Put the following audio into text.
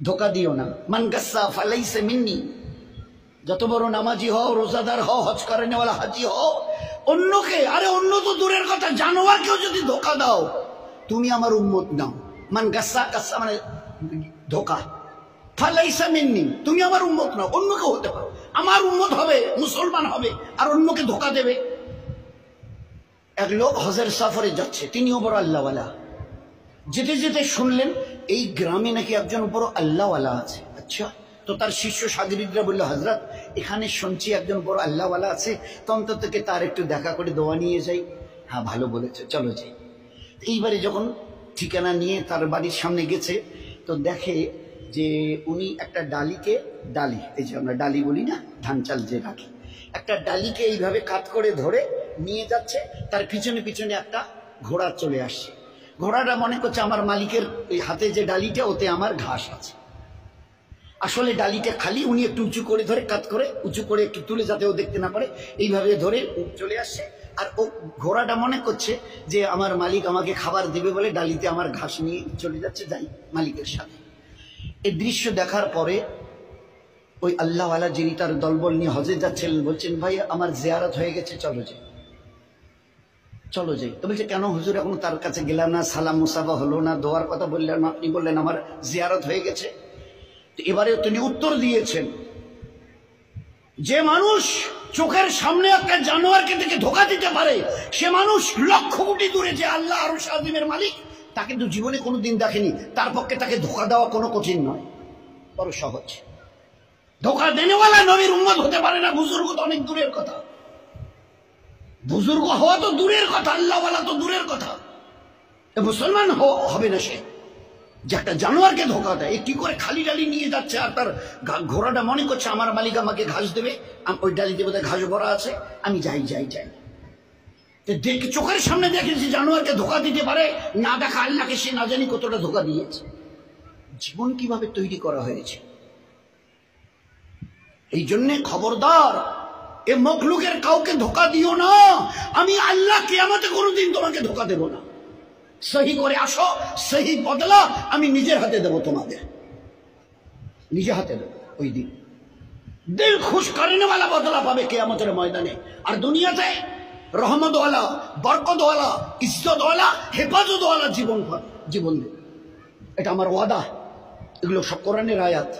ধোকা দিও না। মান গাসসা ফালাইসা মিন্নি, যত বড় নামাজি হও, রোজাদার হও, হজ করে নেওয়ালা হাজি হও, অন্যকে, আরে অন্য তো দূরের কথা, জানোয়ারকেও যদি ধোকা দাও তুমি আমার উম্মত নাও। মান গাসসা, গাসসা মানে ধোকা, ফালাইসা মিন্নি তুমি আমার উম্মত নাও। অন্যকে হতে পারো, আমার উম্মত হবে, মুসলমান হবে, আর অন্যকে ধোকা দেবে। এক লোক হজের সফরে যাচ্ছে, তিনিও বড় আল্লাহওয়ালা। যেতে যেতে শুনলেন এই গ্রামে নাকি একজন বড় আল্লাহওয়ালা আছে। আচ্ছা, তো তার শিষ্য সাগরিদরা বললো, হযরত এখানে শুনছি একজন বড় আল্লাহওয়ালা আছে, তো অন্তত তার একটু দেখা করে দোয়া নিয়ে যাই। হ্যাঁ ভালো বলেছে, চলো যাই। এইবারে যখন ঠিকানা নিয়ে তার বাড়ির সামনে গেছে, তো দেখে যে উনি একটা ডালিকে, ডালি এই যে আমরা ডালি বলি না, ধান চাল যে রাখি, একটা ডালিকে এইভাবে কাত করে ধরে নিয়ে যাচ্ছে। তার পিছনে পিছনে একটা ঘোড়া চলে আসছে। ঘোড়াটা মনে করছে আমার মালিকের এই হাতে যে ডালিটা, ওতে আমার ঘাস আছে। আসলে ডালিটা খালি, উনি একটু উঁচু করে ধরে, কাত করে উঁচু করে একটু তুলে যাতে ও দেখতে না পারে, এইভাবে ধরে চলে আসছে। আর ও ঘোড়াটা মনে করছে যে আমার মালিক আমাকে খাবার দেবে বলে ডালিতে আমার ঘাস নিয়ে চলে যাচ্ছে, যাই মালিকের সাথে। এই দৃশ্য দেখার পরে ওই আল্লাহওয়ালা যিনি তার দলবল নিয়ে হজে যাচ্ছিলেন বলছেন, ভাই আমার জিয়ারত হয়ে গেছে, চলো যাই, চলো যাই। তো বলছে, কেন হুজুর এখন তার কাছে গেলাম না, সালাম মুসাফা হলো না, দোয়ার কথা বললেন না, আপনি বললেন আমার জিয়ারত হয়ে গেছে। তো এবারে তিনি উত্তর দিয়েছেন, যে মানুষ চোখের সামনে একটা জানোয়ারকে দেখে ধোকা দিতে পারে, সে মানুষ লক্ষ কোটি দূরে যে আল্লাহ আরশ আযীমের মালিক, তাকে তো জীবনে কোনোদিন দেখেনি, তার পক্ষে তাকে ধোকা দেওয়া কোনো কঠিন নয়, বড় সহজ। ধোকা দেনেওয়ালা নবীর উম্মত হতে পারে না, বুজুর্গ তো অনেক দূরের কথা, বুজুর্গ হওয়া তো দূরের কথা, আল্লাহওয়ালা তো দূরের কথা, মুসলমান হবে না সে যে একটা জানোয়ারকে ধোকা দেয়। কি করে খালি ডালি নিয়ে যাচ্ছে, আর তার ঘোড়াটা মনে করছে আমার মালিক আমাকে ঘাস দেবে, ওই ডালিতে বোধহয় ঘাস ভরা আছে, আমি যাই যাই যাই। চোখের সামনে দেখেছি জানোয়ারকে ধোকা দিতে পারে, না দেখা আল্লাহকে সে না জানি কতটা ধোকা দিয়েছে। জীবন কিভাবে তৈরি করা হয়েছে। এই জন্যে খবরদার, এ মখলুকের কাউকে ধোকা দিও না। আমি আল্লাহ কিয়ামতে কোনোদিন তোমাকে ধোকা দেব না। সহি করে আসো, সহি বদলা আমি নিজের হাতে দেব, তোমাদের নিজে হাতে দেব। ওই দিন দিল খুশ করেনেওয়ালা বদলা পাবে কিয়ামতের ময়দানে। আর দুনিয়াতে রহমতওয়ালা, বরকতওয়ালা, ইজ্জতওয়ালা, হেফাজতওয়ালা জীবন দেবে। এটা আমার ওয়াদা, এগুলো সব কোরআনের আয়াত।